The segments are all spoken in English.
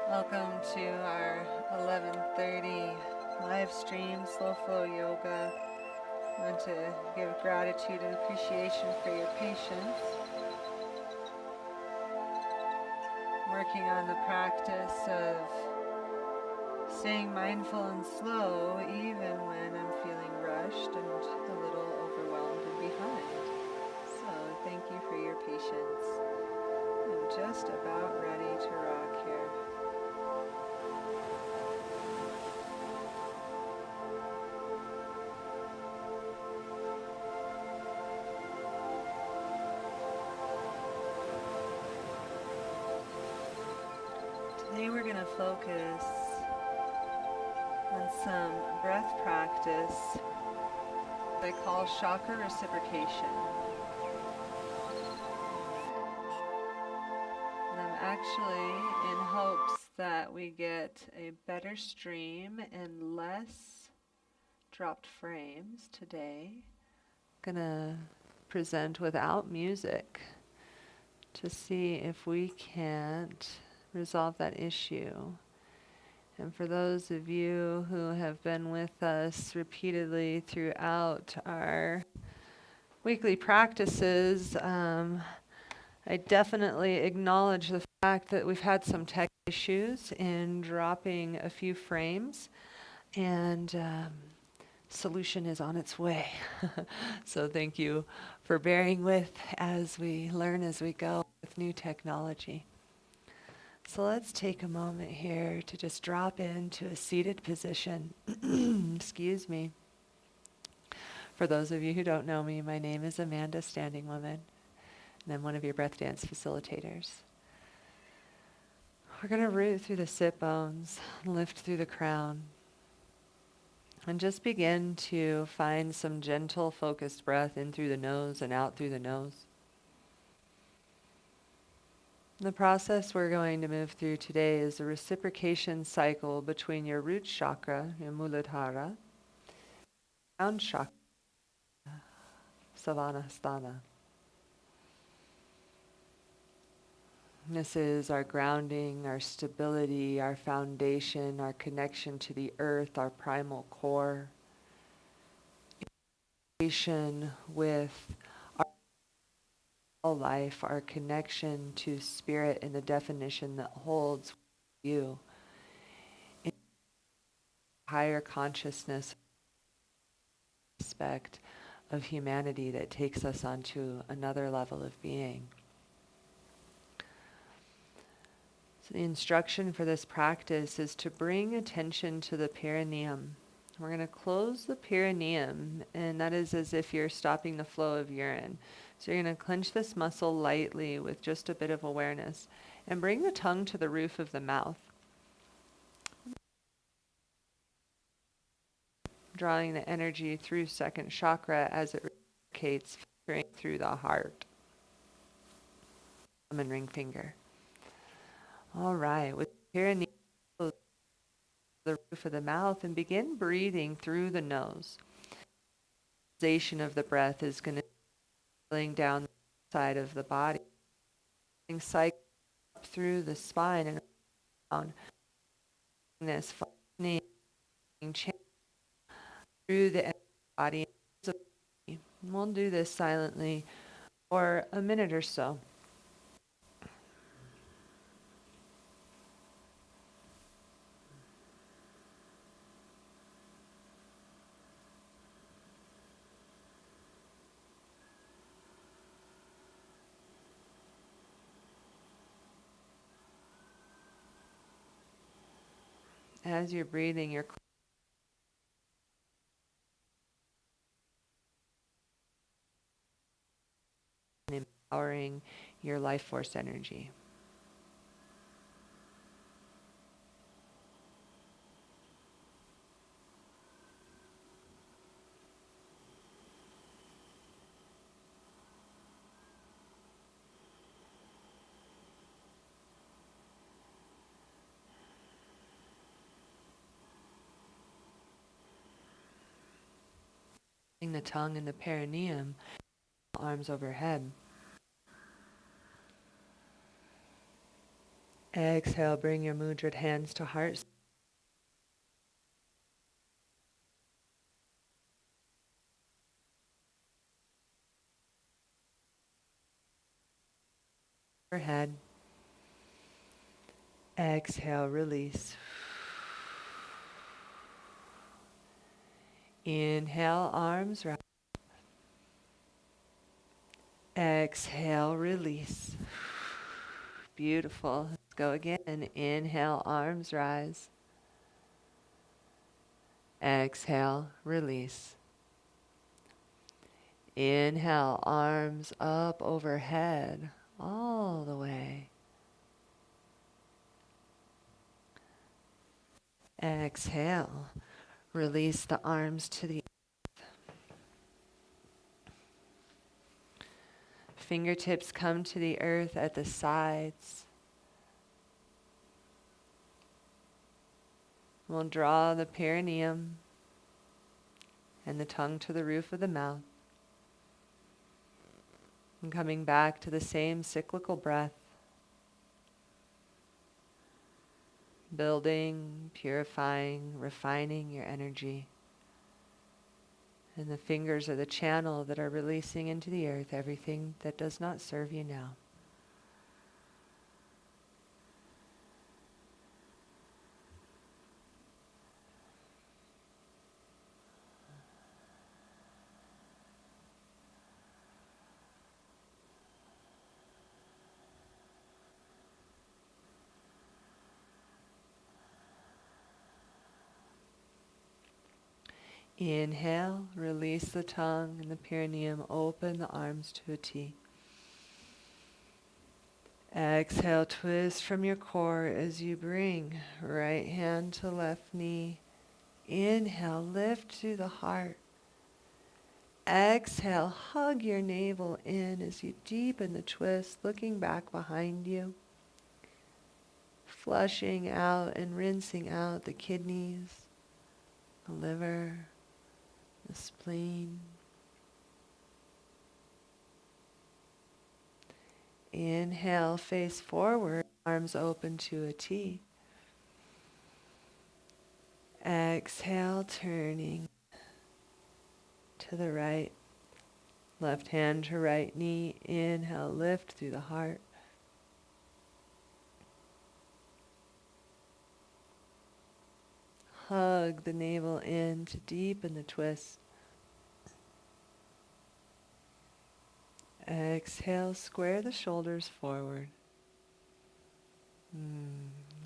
Welcome to our 11:30 live stream, Slow Flow Yoga. I want to give gratitude and appreciation for your patience. Working on the practice of staying mindful and slow even when I'm feeling rushed and a little overwhelmed and behind. So thank you for your patience. I'm just about ready to rock here. Today we're going to focus on some breath practice they call chakra reciprocation. And I'm actually in hopes that we get a better stream and less dropped frames today. Gonna present without music to see if we can't resolve that issue. And for those of you who have been with us repeatedly throughout our weekly practices, I definitely acknowledge the fact that we've had some tech issues in dropping a few frames, and solution is on its way. So thank you for bearing with as we learn as we go with new technology. So let's take a moment here to just drop into a seated position. Excuse me. For those of you who don't know me, my name is Amanda Standing Woman, and I'm one of your Breath.Dance facilitators. We're going to root through the sit bones, lift through the crown, and just begin to find some gentle, focused breath in through the nose and out through the nose. The process we're going to move through today is a reciprocation cycle between your root chakra, your Muladhara, crown chakra, Savannasthana. This is our grounding, our stability, our foundation, our connection to the earth, our primal core, connection with our life, our connection to spirit in the definition that holds you in higher consciousness aspect of humanity that takes us onto another level of being. So the instruction for this practice is to bring attention to the perineum. We're going to close the perineum, and that is as if you're stopping the flow of urine. So you're going to clench this muscle lightly with just a bit of awareness, and bring the tongue to the roof of the mouth, drawing the energy through second chakra as it reciprocates, filtering through the heart. Thumb and ring finger. All right, with the perineum close to the roof of the mouth, and begin breathing through the nose. The sensation of the breath is going to be filling down the side of the body, cycle up through the spine and around. This functioning channel through the body. And we'll do this silently for a minute or so. As you're breathing, you're empowering your life force energy. The tongue and the perineum, arms overhead. Exhale, bring your mudra hands to heart. Overhead. Exhale, release. Inhale, arms rise. Exhale, release. Beautiful. Let's go again. Inhale, arms rise. Exhale, release. Inhale, arms up overhead, all the way. Exhale, release the arms to the fingertips, come to the earth at the sides. We'll draw the perineum and the tongue to the roof of the mouth. And coming back to the same cyclical breath. Building, purifying, refining your energy. And the fingers are the channel that are releasing into the earth everything that does not serve you now. Inhale, release the tongue and the perineum, open the arms to a T. Exhale, twist from your core as you bring right hand to left knee. Inhale, lift to the heart. Exhale, hug your navel in as you deepen the twist, looking back behind you. Flushing out and rinsing out the kidneys, the liver, the spleen. Inhale, face forward, arms open to a T. Exhale, turning to the right. Left hand to right knee. Inhale, lift through the heart. Hug the navel in to deepen the twist. Exhale, square the shoulders forward.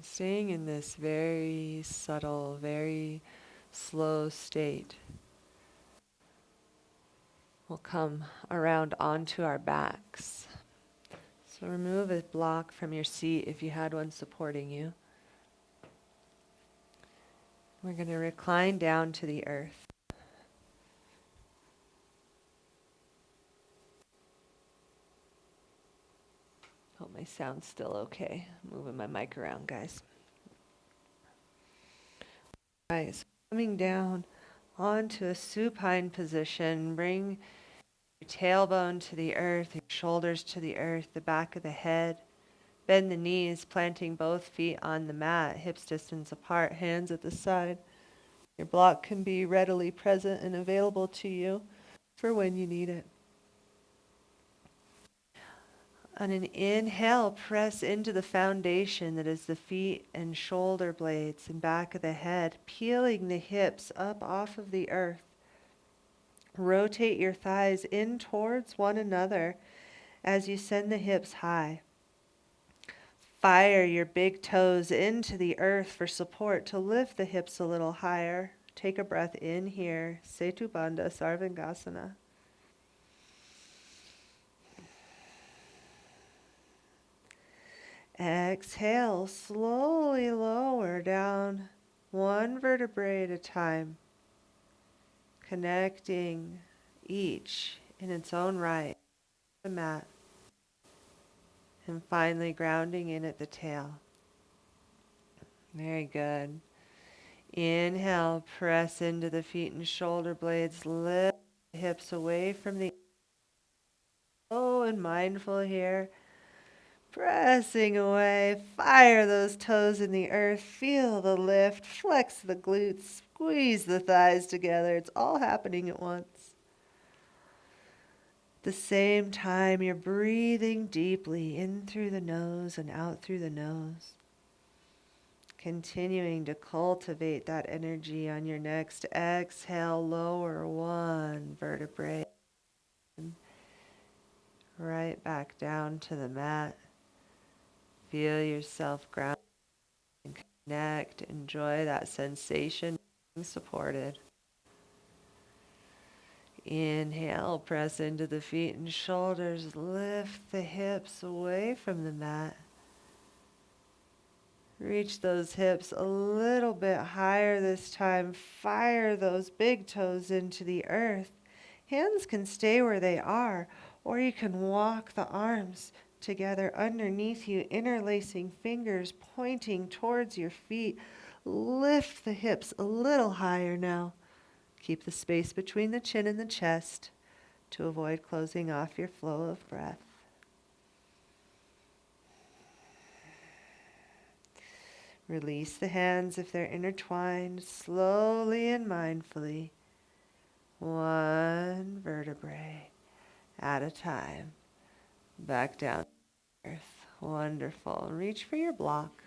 Staying in this very subtle, very slow state. We'll come around onto our backs. So remove a block from your seat if you had one supporting you. We're going to recline down to the earth. Hope my sound's still okay. I'm moving my mic around, guys. Right, so coming down onto a supine position, bring your tailbone to the earth, your shoulders to the earth, the back of the head. Bend the knees, planting both feet on the mat, hips distance apart, hands at the side. Your block can be readily present and available to you for when you need it. On an inhale, press into the foundation that is the feet and shoulder blades and back of the head, peeling the hips up off of the earth. Rotate your thighs in towards one another as you send the hips high. Fire your big toes into the earth for support to lift the hips a little higher. Take a breath in here, Setu Bandha Sarvangasana. Exhale, slowly lower down one vertebrae at a time, connecting each in its own right to the mat, and finally grounding in at the tail. Very good. Inhale, press into the feet and shoulder blades, lift the hips away from the and mindful here. Pressing away, fire those toes in the earth, feel the lift, flex the glutes, squeeze the thighs together. It's all happening at once. At the same time, you're breathing deeply in through the nose and out through the nose. Continuing to cultivate that energy on your next exhale, lower one vertebrae. Right back down to the mat. Feel yourself ground and connect. Enjoy that sensation of being supported. Inhale, press into the feet and shoulders. Lift the hips away from the mat. Reach those hips a little bit higher this time. Fire those big toes into the earth. Hands can stay where they are, or you can walk the arms together underneath you, interlacing fingers pointing towards your feet. Lift the hips a little higher now. Keep the space between the chin and the chest to avoid closing off your flow of breath. Release the hands if they're intertwined, slowly and mindfully, one vertebrae at a time. Back down to earth. Wonderful. Reach for your block.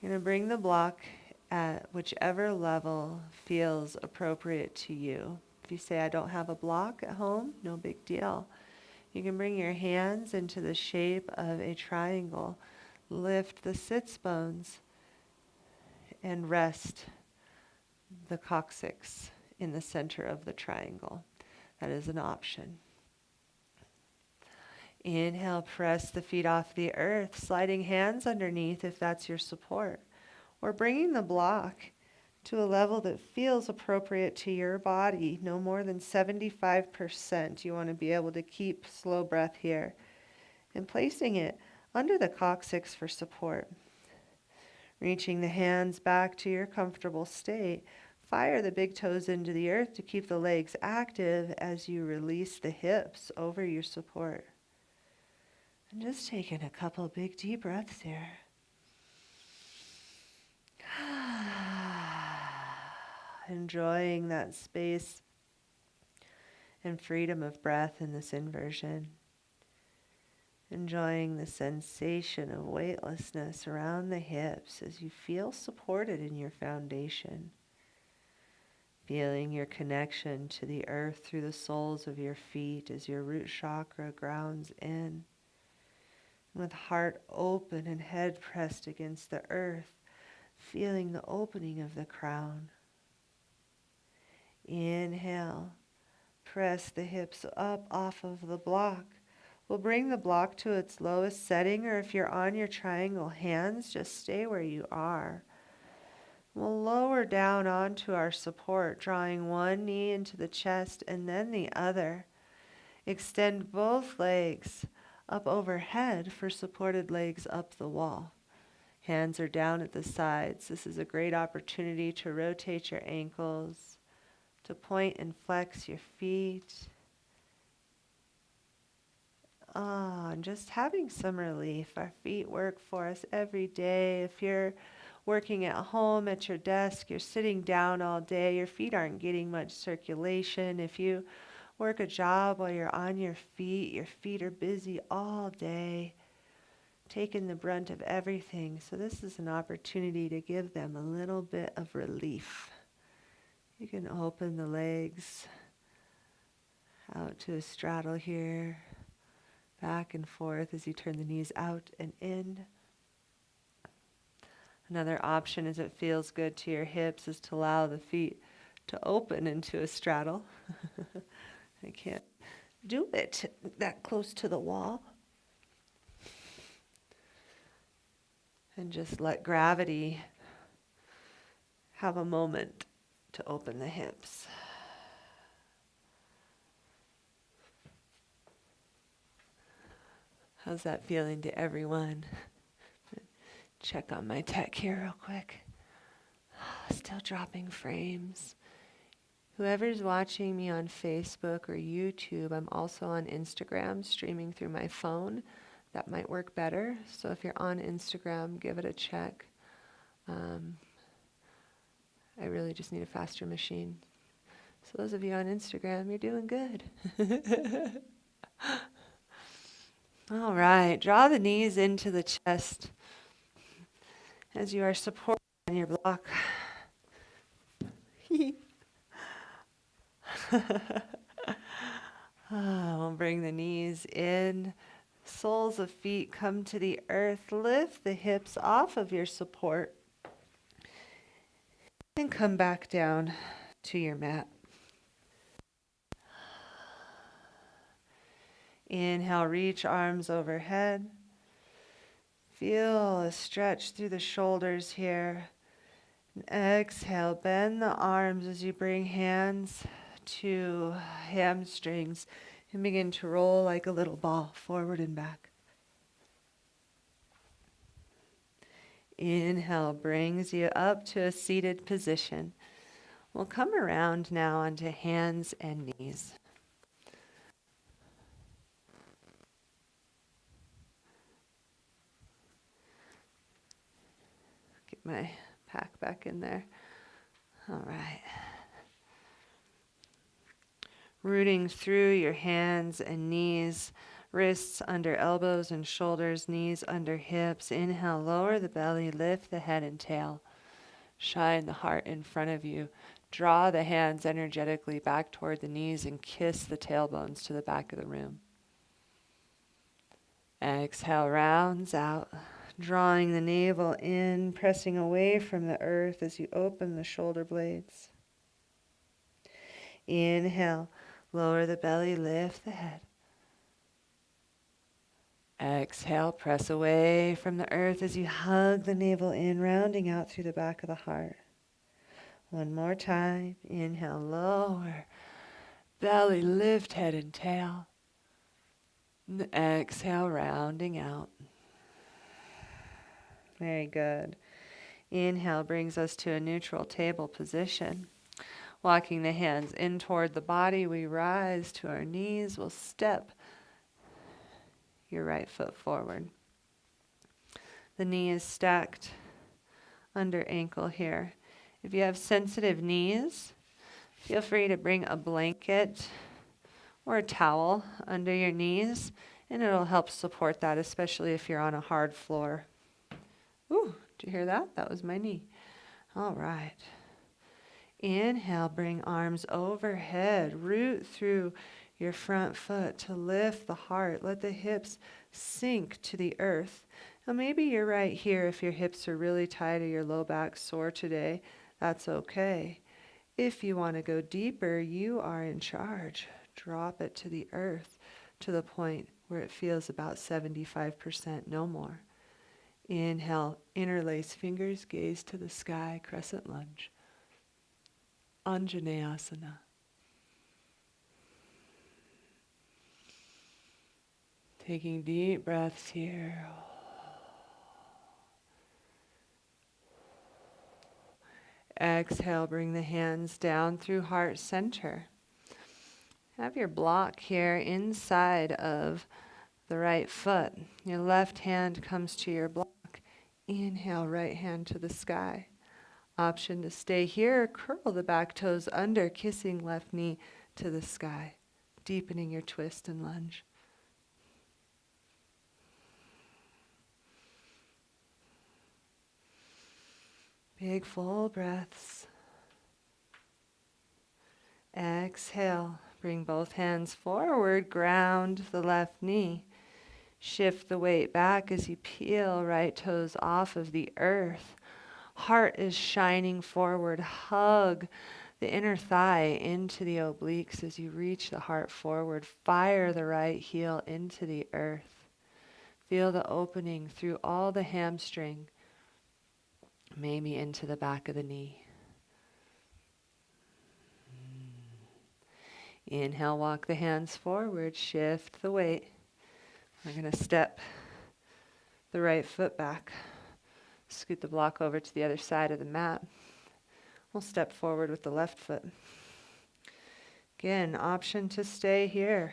You're going to bring the block at whichever level feels appropriate to you. If you say, I don't have a block at home, no big deal. You can bring your hands into the shape of a triangle. Lift the sits bones and rest the coccyx in the center of the triangle. That is an option. Inhale, press the feet off the earth, sliding hands underneath if that's your support, or bringing the block to a level that feels appropriate to your body, no more than 75%. You want to be able to keep slow breath here, and placing it under the coccyx for support. Reaching the hands back to your comfortable state. Fire the big toes into the earth to keep the legs active as you release the hips over your support. And just taking a couple big deep breaths here. Enjoying that space and freedom of breath in this inversion. Enjoying the sensation of weightlessness around the hips as you feel supported in your foundation. Feeling your connection to the earth through the soles of your feet as your root chakra grounds in. With heart open and head pressed against the earth, feeling the opening of the crown. Inhale, press the hips up off of the block. We'll bring the block to its lowest setting, or if you're on your triangle hands, just stay where you are. We'll lower down onto our support, drawing one knee into the chest and then the other. Extend both legs up overhead for supported legs up the wall. Hands are down at the sides. This is a great opportunity to rotate your ankles, to point and flex your feet. And just having some relief. Our feet work for us every day. If you're working at home at your desk, you're sitting down all day, your feet aren't getting much circulation. If you work a job while you're on your feet are busy all day, taking the brunt of everything. So this is an opportunity to give them a little bit of relief. You can open the legs out to a straddle here, back and forth as you turn the knees out and in. Another option, as it feels good to your hips, is to allow the feet to open into a straddle. I can't do it that close to the wall. And just let gravity have a moment to open the hips. How's that feeling to everyone? Check on my tech here real quick. Still dropping frames. Whoever's watching me on Facebook or YouTube, I'm also on Instagram streaming through my phone. that might work better. So if you're on Instagram, give it a check. I really just need a faster machine. So those of you on Instagram, you're doing good. All right, draw the knees into the chest as you are supported on your block. We'll bring the knees in. Soles of feet come to the earth. Lift the hips off of your support. And come back down to your mat. Inhale, reach arms overhead. Feel a stretch through the shoulders here. And exhale, bend the arms as you bring hands to hamstrings and begin to roll like a little ball forward and back. Inhale brings you up to a seated position. We'll come around now onto hands and knees. Get my pack back in there. All right. Rooting through your hands and knees, wrists under elbows and shoulders, knees under hips. Inhale, lower the belly, lift the head and tail. Shine the heart in front of you. Draw the hands energetically back toward the knees and kiss the tailbones to the back of the room. Exhale, rounds out. Drawing the navel in, pressing away from the earth as you open the shoulder blades. Inhale, lower the belly, lift the head. Exhale, press away from the earth as you hug the navel in, rounding out through the back of the heart. One more time. Inhale, lower. Belly, lift, head and tail. And exhale, rounding out. Very good. Inhale brings us to a neutral table position. Walking the hands in toward the body, we rise to our knees. We'll step your right foot forward. The knee is stacked under ankle here. If you have sensitive knees, feel free to bring a blanket or a towel under your knees, and it'll help support that, especially if you're on a hard floor. Ooh, did you hear that? That was my knee. All right. Inhale, bring arms overhead. Root through your front foot to lift the heart. Let the hips sink to the earth. Now maybe you're right here if your hips are really tight or your low back sore today. That's okay. If you want to go deeper, you are in charge. Drop it to the earth to the point where it feels about 75%, no more. Inhale, interlace fingers, gaze to the sky, crescent lunge. Anjaneyasana. Taking deep breaths here. Exhale, bring the hands down through heart center. Have your block here inside of the right foot. Your left hand comes to your block. Inhale, right hand to the sky. Option to stay here, curl the back toes under, kissing left knee to the sky, deepening your twist and lunge. Big full breaths. Exhale, bring both hands forward, ground the left knee. Shift the weight back as you peel right toes off of the earth. Heart is shining forward. Hug the inner thigh into the obliques as you reach the heart forward. Fire the right heel into the earth. Feel the opening through all the hamstring, maybe into the back of the knee. Inhale, walk the hands forward, shift the weight. We're going to step the right foot back. Scoot the block over to the other side of the mat. We'll step forward with the left foot. Again, option to stay here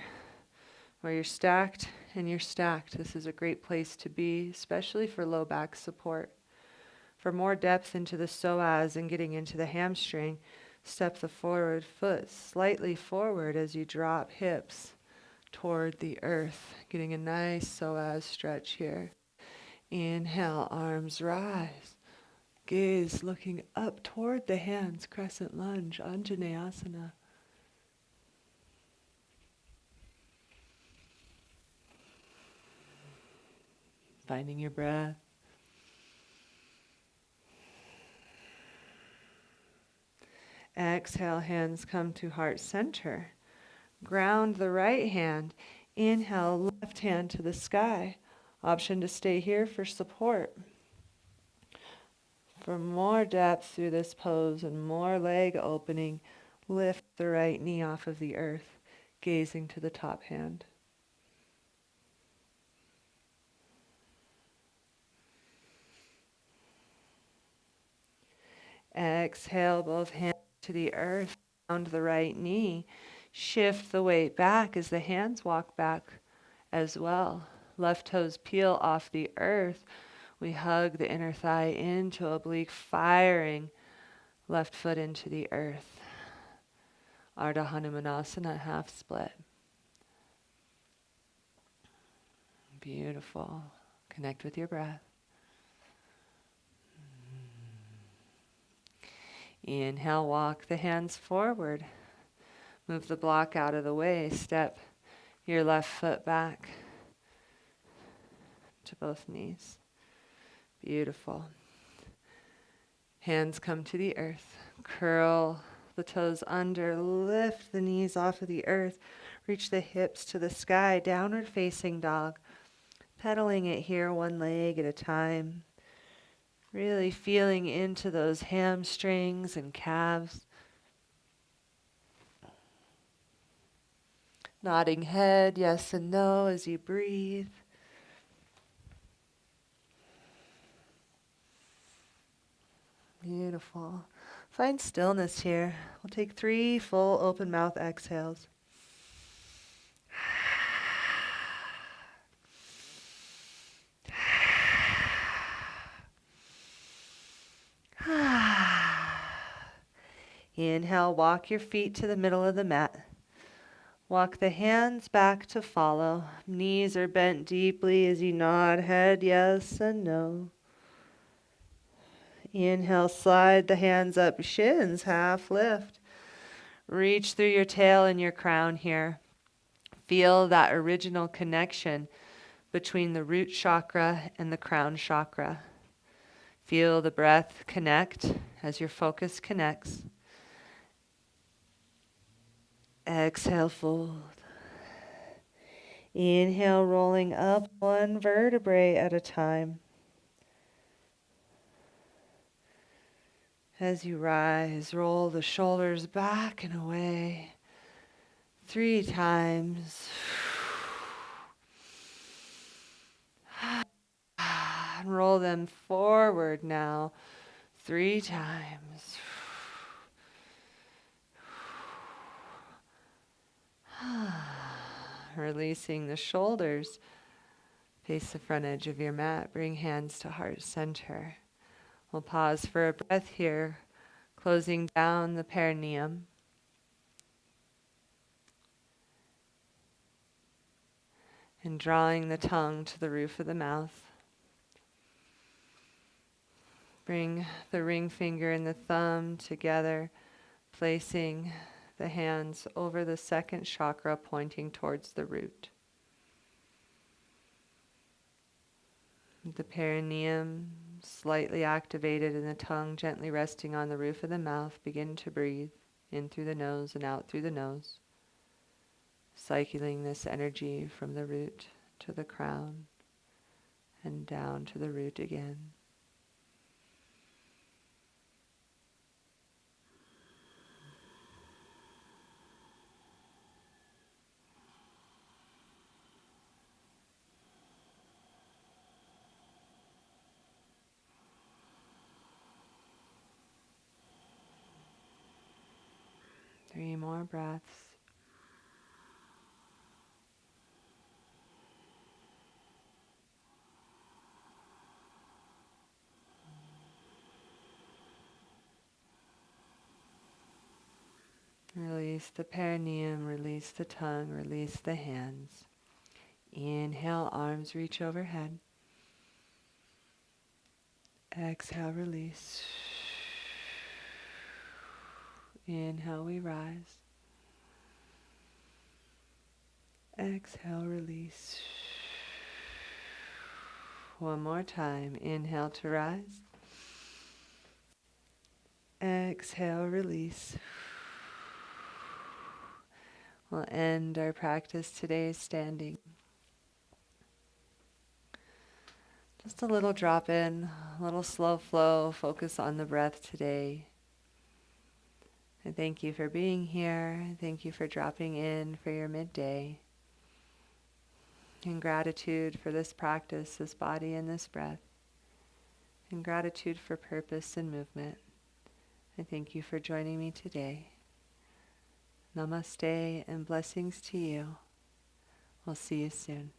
where you're stacked and you're stacked, this is a great place to be, especially for low back support. For more depth into the psoas and getting into the hamstring, step the forward foot slightly forward as you drop hips toward the earth, getting a nice psoas stretch here. Inhale, arms rise. Gaze looking up toward the hands, crescent lunge, Anjaneyasana. Finding your breath. Exhale, hands come to heart center. Ground the right hand. Inhale, left hand to the sky. Option to stay here for support. For more depth through this pose and more leg opening, lift the right knee off of the earth, gazing to the top hand. Exhale, both hands to the earth, round the right knee. Shift the weight back as the hands walk back as well. Left toes peel off the earth. We hug the inner thigh into oblique, firing left foot into the earth. Ardha Hanumanasana, half split. Beautiful. Connect with your breath. Inhale, walk the hands forward. Move the block out of the way. Step your left foot back to both knees. Beautiful. Hands come to the earth. Curl the toes under. Lift the knees off of the earth. Reach the hips to the sky. Downward facing dog. Pedaling it here one leg at a time. Really feeling into those hamstrings and calves. Nodding head, yes and no as you breathe. Beautiful. Find stillness here. We'll take 3 full open mouth exhales. Inhale, walk your feet to the middle of the mat. Walk the hands back to follow. Knees are bent deeply as you nod head yes and no. Inhale, slide the hands up, shins half lift. Reach through your tail and your crown here. Feel that original connection between the root chakra and the crown chakra. Feel the breath connect as your focus connects. Exhale, fold. Inhale, rolling up 1 vertebrae at a time. As you rise, roll the shoulders back and away 3 times. And roll them forward now 3 times. Releasing the shoulders. Face the front edge of your mat. Bring hands to heart center. We'll pause for a breath here, closing down the perineum. And drawing the tongue to the roof of the mouth. Bring the ring finger and the thumb together, placing the hands over the second chakra, pointing towards the root. The perineum slightly activated and the tongue gently resting on the roof of the mouth. Begin to breathe in through the nose and out through the nose, cycling this energy from the root to the crown and down to the root again. Three more breaths. Release the perineum, release the tongue, release the hands. Inhale, arms reach overhead. Exhale, release. Inhale, we rise. Exhale, release. One more time. Inhale to rise. Exhale, release. We'll end our practice today standing. Just a little drop in, a little slow flow, focus on the breath today. And thank you for being here. Thank you for dropping in for your midday. In gratitude for this practice, this body and this breath. In gratitude for purpose and movement. I thank you for joining me today. Namaste and blessings to you. We'll see you soon.